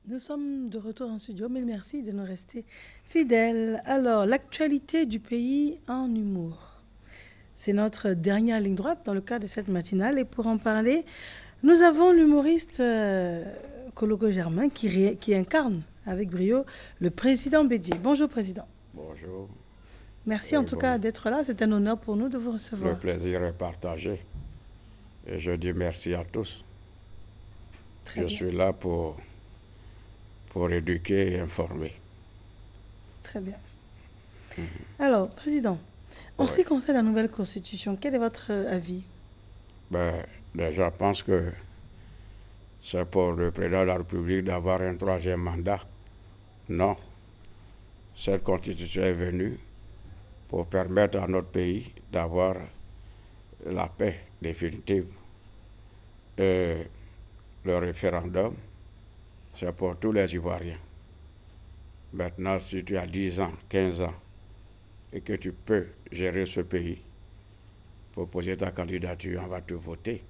Nous sommes de retour en studio, mais merci de nous rester fidèles. Alors, l'actualité du pays en humour. C'est notre dernière ligne droite dans le cadre de cette matinale. Et pour en parler, nous avons l'humoriste Kologo Germain qui incarne avec brio le président Bédier. Bonjour, président. Bonjour. Merci en tout cas Bonjour. d'être là. C'est un honneur pour nous de vous Le recevoir. plaisir est partagé. Et je dis merci à tous. Très Je bien. suis là pour éduquer et informer. Très bien. Alors, président, en ce qui concerne la nouvelle constitution, quel est votre avis? Les gens pensent que c'est pour le président de la République d'avoir un troisième mandat. Non. Cette constitution est venue pour permettre à notre pays d'avoir la paix définitive. Et le référendum, c'est pour tous les Ivoiriens. Maintenant, si tu as 10 ans, 15 ans, et que tu peux gérer ce pays, pour poser ta candidature, on va te voter.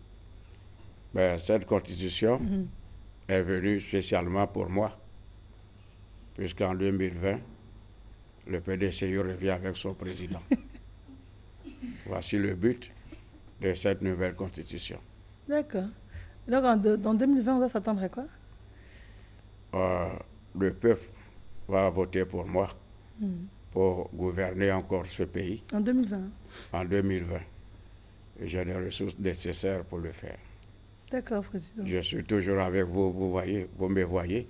Cette constitution est venue spécialement pour moi, puisqu'en 2020, le PDCU revient avec son président. Voici le but de cette nouvelle constitution. D'accord. Donc, en 2020, on doit s'attendre à quoi? Le peuple va voter pour moi pour gouverner encore ce pays En 2020. en 2020. Et j'ai les ressources nécessaires pour le faire. D'accord, président. Je suis toujours avec vous, vous me voyez,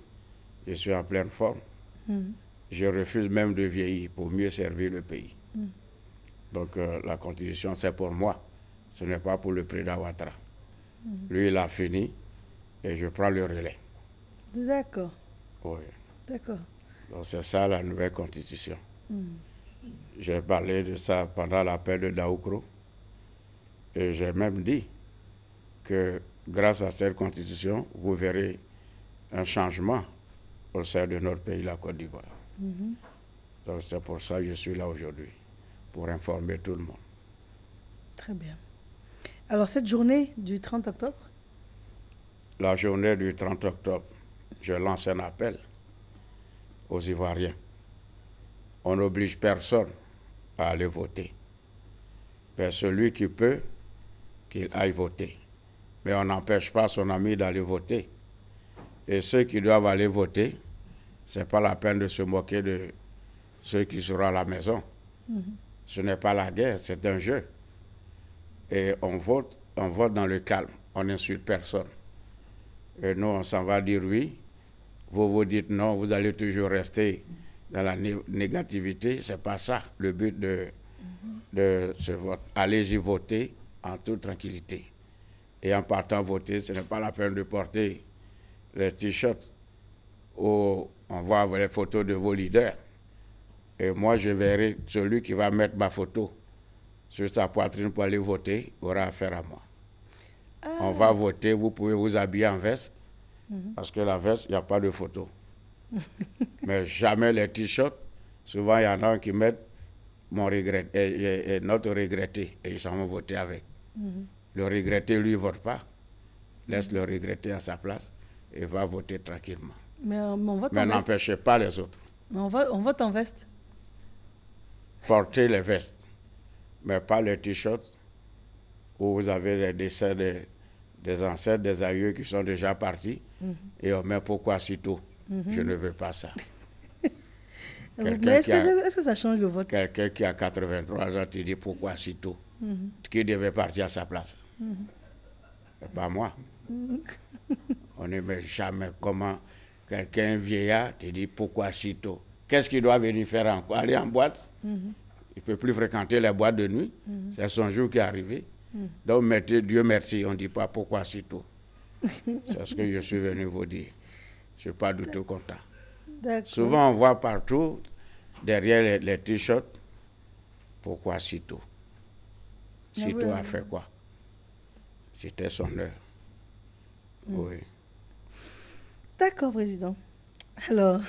je suis en pleine forme. Je refuse même de vieillir pour mieux servir le pays. Donc la constitution, c'est pour moi, ce n'est pas pour le président Ouattara. Lui, il a fini et je prends le relais. D'accord. Oui. D'accord. Donc c'est ça la nouvelle constitution. J'ai parlé de ça pendant l'appel de Daoukro et j'ai même dit que grâce à cette constitution, vous verrez un changement au sein de notre pays, la Côte d'Ivoire. Donc c'est pour ça que je suis là aujourd'hui, pour informer tout le monde. Très bien. Alors, cette journée du 30 octobre? La journée du 30 octobre, je lance un appel aux Ivoiriens. On n'oblige personne à aller voter. Mais celui qui peut, qu'il aille voter. Mais on n'empêche pas son ami d'aller voter. Et ceux qui doivent aller voter, ce n'est pas la peine de se moquer de ceux qui seront à la maison. Ce n'est pas la guerre, c'est un jeu. Et on vote dans le calme, on n'insulte personne. Et nous, on s'en va dire oui. Vous dites non, vous allez toujours rester dans la négativité. Ce n'est pas ça le but de ce vote. Allez-y voter en toute tranquillité. Et en partant voter, ce n'est pas la peine de porter les t-shirts où on voit les photos de vos leaders. Et moi, je verrai celui qui va mettre ma photo sur sa poitrine pour aller voter, aura affaire à moi. On va voter, vous pouvez vous habiller en veste, parce que la veste, il n'y a pas de photo. Mais jamais les t-shirts. Souvent, il y en a qui mettent mon regret et notre regretté, et ils s'en vont voter avec. Le regretté, lui, ne vote pas. Laisse le regretté à sa place et va voter tranquillement. Mais on vote Mais en veste. n'empêchez pas les autres. Mais on vote en veste. Portez les vestes, mais pas les t-shirts où vous avez les dessins des ancêtres, des aïeux qui sont déjà partis, et on met pourquoi si tôt. Je ne veux pas ça. Mais est-ce que ça change le vote? Quelqu'un qui a 83 ans, tu dis pourquoi si tôt. Qui devait partir à sa place. C'est pas moi. On ne met jamais comment quelqu'un vieillard te dit pourquoi si tôt. Qu'est-ce qu'il doit venir faire encore? Aller en boîte? Il ne peut plus fréquenter les boîtes de nuit. C'est son jour qui est arrivé. Donc mettez Dieu merci, on ne dit pas pourquoi si tôt. C'est ce que je suis venu vous dire. Je ne suis pas du tout content. Souvent on voit partout, derrière les t-shirts, pourquoi si tôt. Si tôt a fait quoi? C'était son heure. Oui. D'accord, président. Alors,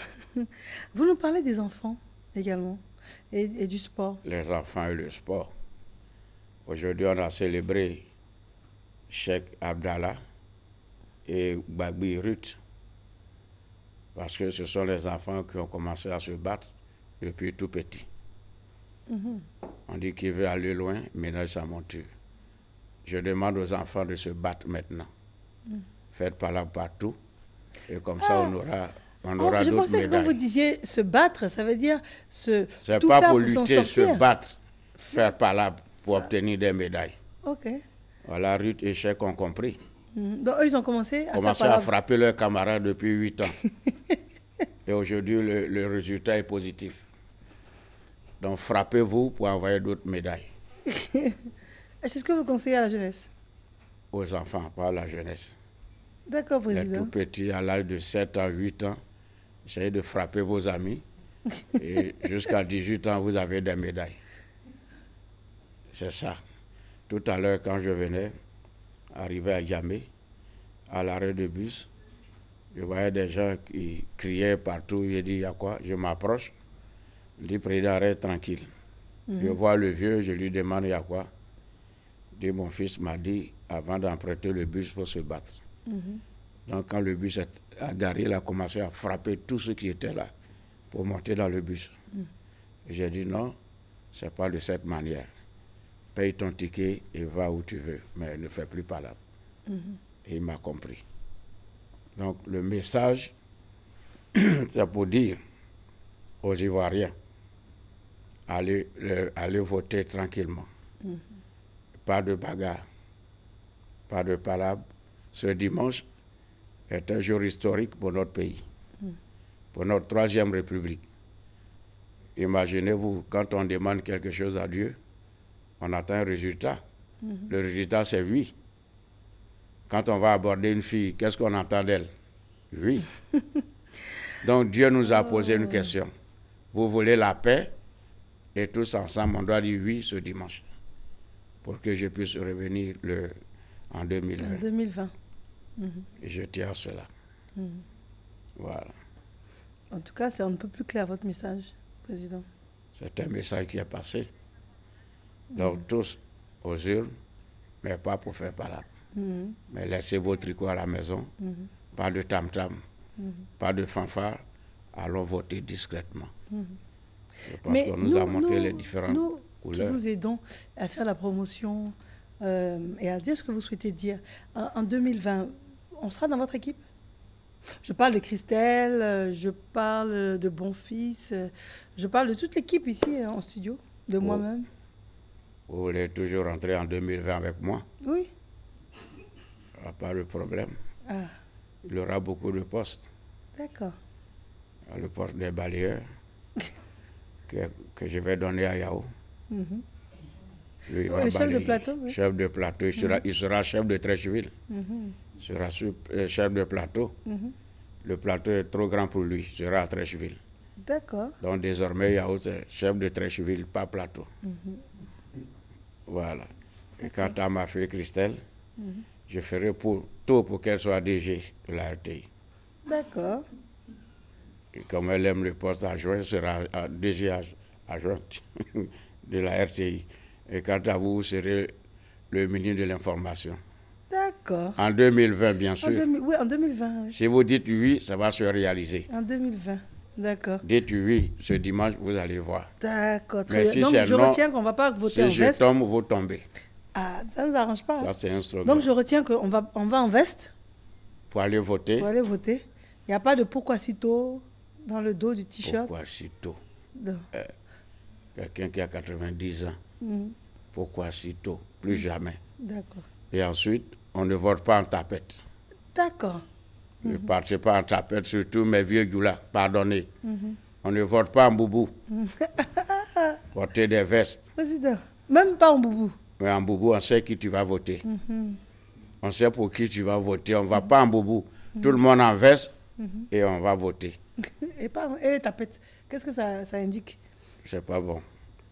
vous nous parlez des enfants également et du sport. Les enfants et le sport. Aujourd'hui, on a célébré Cheikh Abdallah et Gbagbi Ruth. Parce que ce sont les enfants qui ont commencé à se battre depuis tout petit. On dit qu'il veut aller loin, ménage sa monture. Je demande aux enfants de se battre maintenant. Faites par là partout. Et comme ça, on aura je d'autres pensais que quand médailles. vous disiez se battre, ça veut dire C'est tout pas faire pour s'en lutter, sortir. se battre, faire par là pour obtenir des médailles. Ok. Voilà, Ruth et Cheikh ont compris. Donc, eux, ils ont commencé Commencé faire à par là. frapper leurs camarades depuis 8 ans. Et aujourd'hui, le résultat est positif. Donc, frappez-vous pour envoyer d'autres médailles C'est ce que vous conseillez à la jeunesse? aux enfants, pas à la jeunesse. D'accord, Les Président. tout petits, à l'âge de 7 ans, 8 ans, essayez de frapper vos amis. Et jusqu'à 18 ans, vous avez des médailles. C'est ça. Tout à l'heure, quand je venais, arrivé à Yamé, à l'arrêt de bus, je voyais des gens qui criaient partout. J'ai dit, il y a quoi? Je m'approche. Je dis, président, reste tranquille. Je vois le vieux, je lui demande, il y a quoi? Il dit, mon fils m'a dit, avant d'emprunter le bus, il faut se battre. Donc, quand le bus est garé, il a commencé à frapper tous ceux qui étaient là pour monter dans le bus. J'ai dit, non, ce n'est pas de cette manière. Paye ton ticket et va où tu veux, mais ne fais plus par là. Et il m'a compris. Donc, le message, c'est pour dire aux Ivoiriens, allez voter tranquillement. Pas de bagarre, pas de palabre. Ce dimanche est un jour historique pour notre pays, pour notre 3e République. Imaginez-vous, quand on demande quelque chose à Dieu, on attend un résultat. Le résultat, c'est oui. Quand on va aborder une fille, qu'est-ce qu'on entend d'elle? Oui. Donc Dieu nous a posé une question. Vous voulez la paix? Et tous ensemble, on doit dire oui ce dimanche. Pour que je puisse revenir en 2020. En 2020. Et je tiens à cela. Voilà. En tout cas, c'est un peu plus clair votre message, Président. C'est un message qui est passé. Donc tous aux urnes, mais pas pour faire palabre. Mais laissez vos tricots à la maison. Pas de tam-tam, pas de fanfare. Allons voter discrètement. Je pense qu'on nous a montré les différentes couleurs. Qui vous aidons à faire la promotion et à dire ce que vous souhaitez dire. En 2020, on sera dans votre équipe? Je parle de Christelle, je parle de Bonfils, je parle de toute l'équipe ici en studio, de moi-même. Vous voulez toujours rentrer en 2020 avec moi? Oui. Pas de problème. Ah, Il y aura beaucoup de postes. d'accord. Le poste des balayeurs que je vais donner à Yao. Lui, il va Le chef de balayer. plateau, oui. Chef de plateau. Il sera chef de Treichville. Il sera chef de plateau. Le plateau est trop grand pour lui. Il sera à Treichville. D'accord. Donc désormais, Yao, c'est chef de Treichville, pas plateau. Voilà. Et quant à ma fille Christelle, je ferai tout pour qu'elle soit DG de la RTI. D'accord. Et comme elle aime le poste adjoint, sera DG adjoint de la RTI. Et quant à vous, vous serez le ministre de l'Information. D'accord. En 2020, bien sûr. Oui, en 2020. Oui. Si vous dites oui, ça va se réaliser. En 2020. D'accord. Dites oui, ce dimanche, vous allez voir. D'accord. Mais Très si bien. Donc, c'est je non, retiens qu'on ne va pas voter en si je veste. tombe, vous tombez. Ah, ça ne nous arrange pas. Ça, c'est un slogan. Donc, je retiens qu'on va en veste Pour aller voter. pour aller voter. Il n'y a pas de pourquoi si tôt dans le dos du t-shirt. Pourquoi si tôt? Non. Quelqu'un qui a 90 ans. Pourquoi si tôt? Plus jamais. D'accord. Et ensuite, on ne vote pas en tapette. D'accord. Ne partez pas en tapette, surtout mes vieux goulas, pardonnez. On ne vote pas en boubou. Portez des vestes. Président, même pas en boubou. Mais en boubou, on sait qui tu vas voter. On sait pour qui tu vas voter. On ne va pas en boubou. Tout le monde en veste et on va voter. Et les tapettes, qu'est-ce que ça indique? C'est pas bon.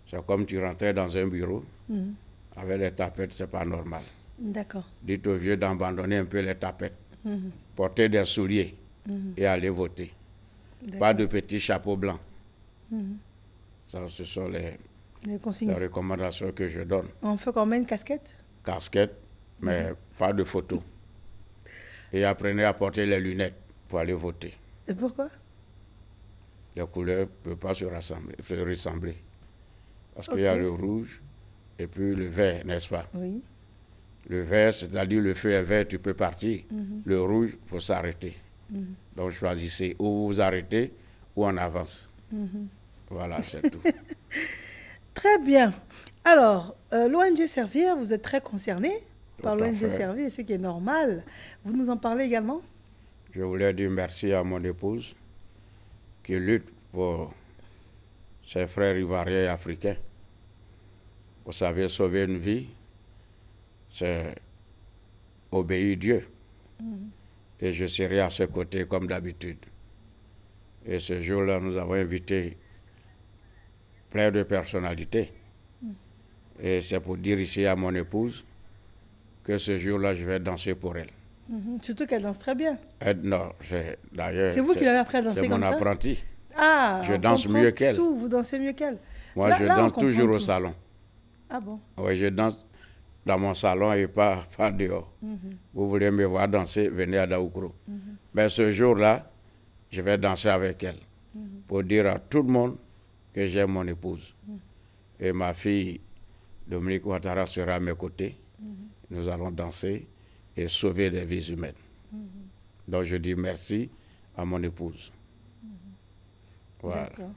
C'est comme tu rentrais dans un bureau. Avec les tapettes, c'est pas normal. D'accord. Dites aux vieux d'abandonner un peu les tapettes. Porter des souliers et aller voter. Pas de petits chapeaux blancs. Ça, ce sont les consignes. les recommandations que je donne. On fait quand même une casquette? Casquette, mais pas de photo. Et apprenez à porter les lunettes pour aller voter. Et pourquoi? Les couleurs ne peuvent pas se ressembler. Parce qu'il y a le rouge et puis le vert, n'est-ce pas? Oui. Le vert, c'est-à-dire le feu est vert, tu peux partir. Le rouge, il faut s'arrêter. Donc choisissez ou vous vous arrêtez ou on avance. Voilà, c'est tout. Très bien. Alors, l'ONG Servir, vous êtes très concerné par l'ONG Servir, ce qui est normal. Vous nous en parlez également? Je voulais dire merci à mon épouse qui lutte pour ses frères ivoiriens et africains. Vous savez, sauver une vie, c'est obéir Dieu. Et je serai à ses côtés comme d'habitude. Et ce jour-là, nous avons invité plein de personnalités. Et c'est pour dire ici à mon épouse que ce jour-là, je vais danser pour elle. Surtout qu'elle danse très bien. Non, c'est d'ailleurs... C'est vous qui l'avez appris à danser comme ça? C'est mon apprenti. Ah, je danse mieux qu'elle. Vous dansez mieux qu'elle. Moi, je danse toujours au salon. Ah bon? Oui, je danse dans mon salon et pas dehors. Vous voulez me voir danser, venez à Daoukro. Mais ce jour-là, je vais danser avec elle pour dire à tout le monde que j'aime mon épouse. Et ma fille, Dominique Ouattara, sera à mes côtés. Nous allons danser et sauver des vies humaines. Donc je dis merci à mon épouse. Voilà. D'accord.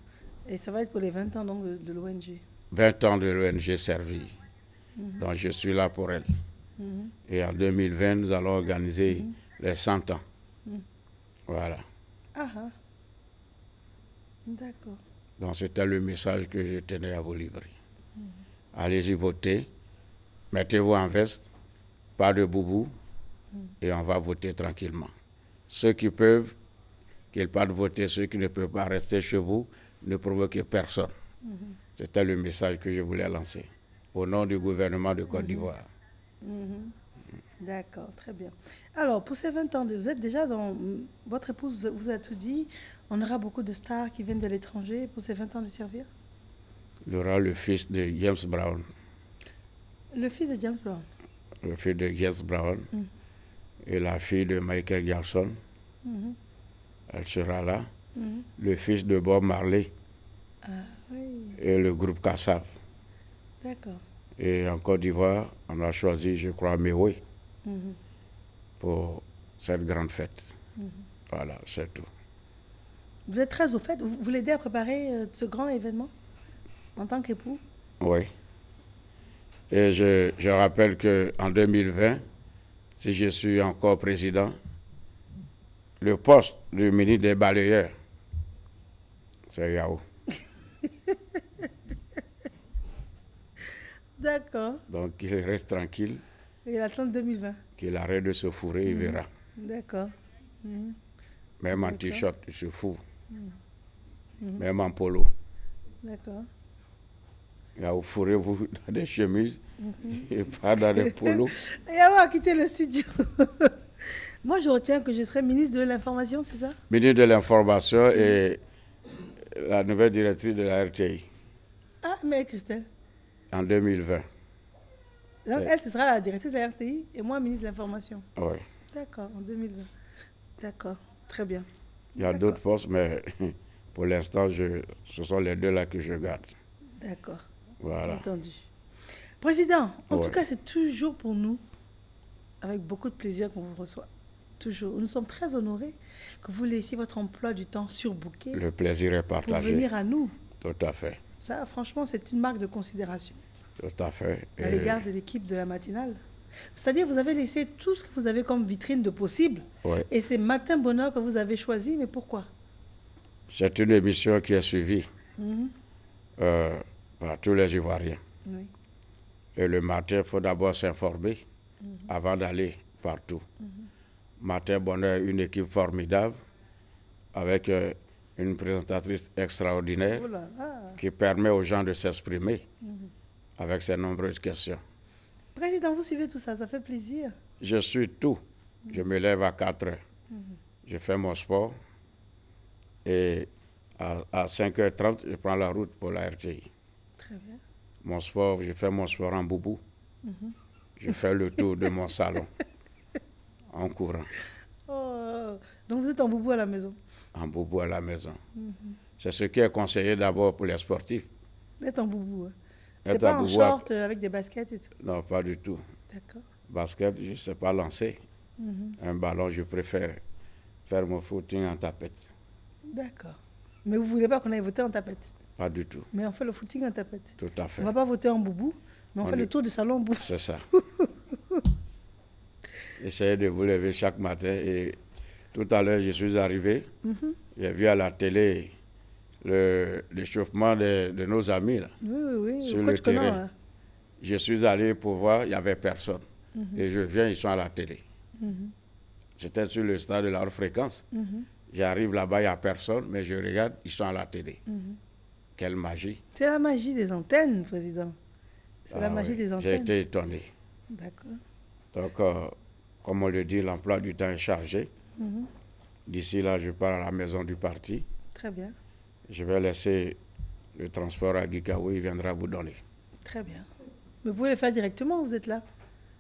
Et ça va être pour les 20 ans donc, de l'ONG? 20 ans de l'ONG Servir. Donc je suis là pour elle. Et en 2020, nous allons organiser les 100 ans. Voilà. Ah ah. D'accord. Donc c'était le message que je tenais à vous livrer. Allez-y voter, mettez-vous en veste, pas de boubou, et on va voter tranquillement. Ceux qui peuvent, qu'ils partent voter, ceux qui ne peuvent pas rester chez vous, ne provoquez personne. C'était le message que je voulais lancer au nom du gouvernement de Côte d'Ivoire. D'accord, très bien. Alors, pour ces 20 ans, vous êtes déjà dans... Votre épouse vous a tout dit. On aura beaucoup de stars qui viennent de l'étranger pour ces 20 ans de Servir? Il y aura le fils de James Brown. Le fils de James Brown? Le fils de James Brown et la fille de Michael Jackson. Elle sera là. Le fils de Bob Marley et le groupe Kassav. D'accord. Et en Côte d'Ivoire, on a choisi, je crois, Méoué pour cette grande fête. Voilà, c'est tout. Vous êtes très au fait. Vous l'aidez à préparer ce grand événement en tant qu'époux? Oui. Et je rappelle qu'en 2020, si je suis encore président, le poste du ministre des balayeurs, c'est Yao. D'accord. Donc qu'il reste tranquille. Et il attend 2020. Qu'il arrête de se fourrer, il verra. D'accord. Même en t-shirt, il se fout. Même en polo. D'accord. Yao, fourrez-vous dans des chemises et pas dans des polos. Yao a quitté le studio. Moi, je retiens que je serai ministre de l'Information, c'est ça? Ministre de l'Information et la nouvelle directrice de la RTI. Ah, mais Christelle. En 2020. Donc, elle, ce sera la directrice de la RTI et moi, ministre de l'Information. Oui. D'accord, en 2020. D'accord, très bien. Il y a d'autres postes, mais pour l'instant, ce sont les deux là que je garde. D'accord. Voilà. Entendu. Président, en tout cas, c'est toujours pour nous, avec beaucoup de plaisir qu'on vous reçoit. Toujours. Nous sommes très honorés que vous laissiez votre emploi du temps surbooké. Le plaisir est partagé. Pour venir à nous. Tout à fait. Ça, franchement, c'est une marque de considération. Tout à fait. À l'égard de l'équipe de la matinale. C'est-à-dire, vous avez laissé tout ce que vous avez comme vitrine de possible. Oui. Et c'est Matin Bonheur que vous avez choisi, mais pourquoi? C'est une émission qui est suivie par tous les Ivoiriens. Oui. Et le matin, il faut d'abord s'informer avant d'aller partout. Matin Bonheur, une équipe formidable avec une présentatrice extraordinaire qui permet aux gens de s'exprimer avec ses nombreuses questions. Président, vous suivez tout ça, ça fait plaisir. Je suis tout. Je me lève à 4 heures. Je fais mon sport et à 5h30, je prends la route pour la RTI. Très bien. Mon sport, je fais mon sport en boubou. Je fais le tour de mon salon en courant. Oh, Donc vous êtes en boubou à la maison? En boubou à la maison. C'est ce qui est conseillé d'abord pour les sportifs. Vous êtes en boubou. Hein. C'est Être pas en en boubou short avec des baskets et tout? Non, pas du tout. D'accord. Basket, je ne sais pas lancer. Un ballon, je préfère faire mon footing en tapette. D'accord. Mais vous ne voulez pas qu'on aille voter en tapette? Pas du tout. Mais on fait le footing en tapette. Tout à fait. On ne va pas voter en boubou, mais on fait le tour du salon en boubou. C'est ça. J'essaie de vous lever chaque matin et tout à l'heure, je suis arrivé. J'ai vu à la télé l'échauffement de nos amis là, Oui. sur le terrain. Je suis allé pour voir, il n'y avait personne. Et je viens, ils sont à la télé. C'était sur le stade de la haute fréquence. J'arrive là-bas, il n'y a personne, mais je regarde, ils sont à la télé. Quelle magie. C'est la magie des antennes, Président. C'est la magie des antennes. J'ai été étonné. D'accord. Donc, comme on le dit, l'emploi du temps est chargé. D'ici là, je pars à la maison du parti. Très bien. Je vais laisser le transport à Guikawo, il viendra vous donner. Très bien. Mais vous pouvez le faire directement, vous êtes là?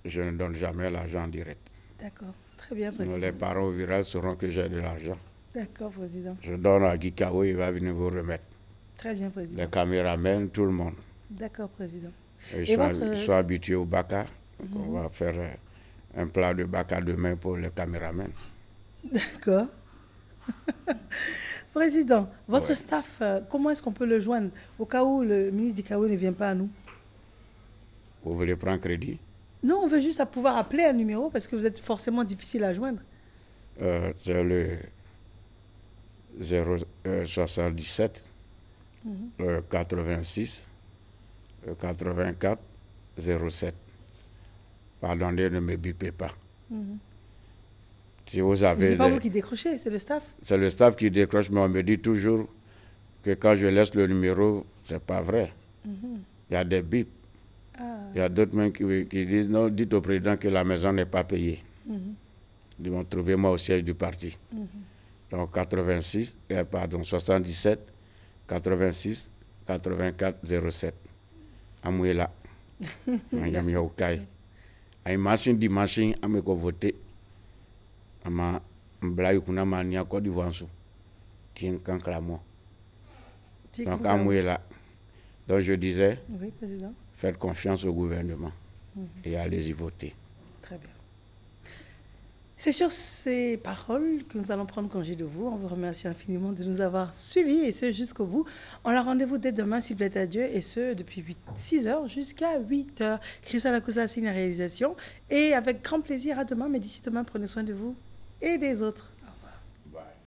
Je ne donne jamais l'argent en direct. D'accord. Très bien, Président. Sinon, les parents au village sauront que j'ai de l'argent. D'accord, Président. Je donne à Guikawo, il va venir vous remettre. Très bien, Président. Les caméramens, tout le monde. D'accord, Président. Ils sont habitués au baka. On va faire un plat de baka demain pour les caméramens. D'accord. Président, votre staff, comment est-ce qu'on peut le joindre au cas où le ministre d'Ikawo ne vient pas à nous? Vous voulez prendre crédit? Non, on veut juste pouvoir appeler un numéro parce que vous êtes forcément difficile à joindre. C'est le 077 le 86 le 84 07. Pardonnez, ne me bipez pas. Si vous avez... C'est pas vous qui décrochez, c'est le staff? C'est le staff qui décroche, mais on me dit toujours que quand je laisse le numéro, c'est pas vrai. Il y a des bips. Il y a d'autres même qui disent non, dites au président que la maison n'est pas payée. Ils vont trouver moi au siège du parti. Donc 77 86 84 07. Amouela. Mayami Okai. Ay machine di machine ameko voter. Ama mblayu kuna mania Côte d'Ivoire sou. Tien kankla-moi. Donc Amouela. Donc je disais, oui, Président. Faites confiance au gouvernement et allez-y voter. Très bien. C'est sur ces paroles que nous allons prendre congé de vous. On vous remercie infiniment de nous avoir suivis et ce jusqu'au bout. On a rendez-vous dès demain, s'il plaît à Dieu, et ce depuis 6h jusqu'à 8h. Christian Akousa signe la réalisation. Et avec grand plaisir à demain, mais d'ici demain, prenez soin de vous et des autres.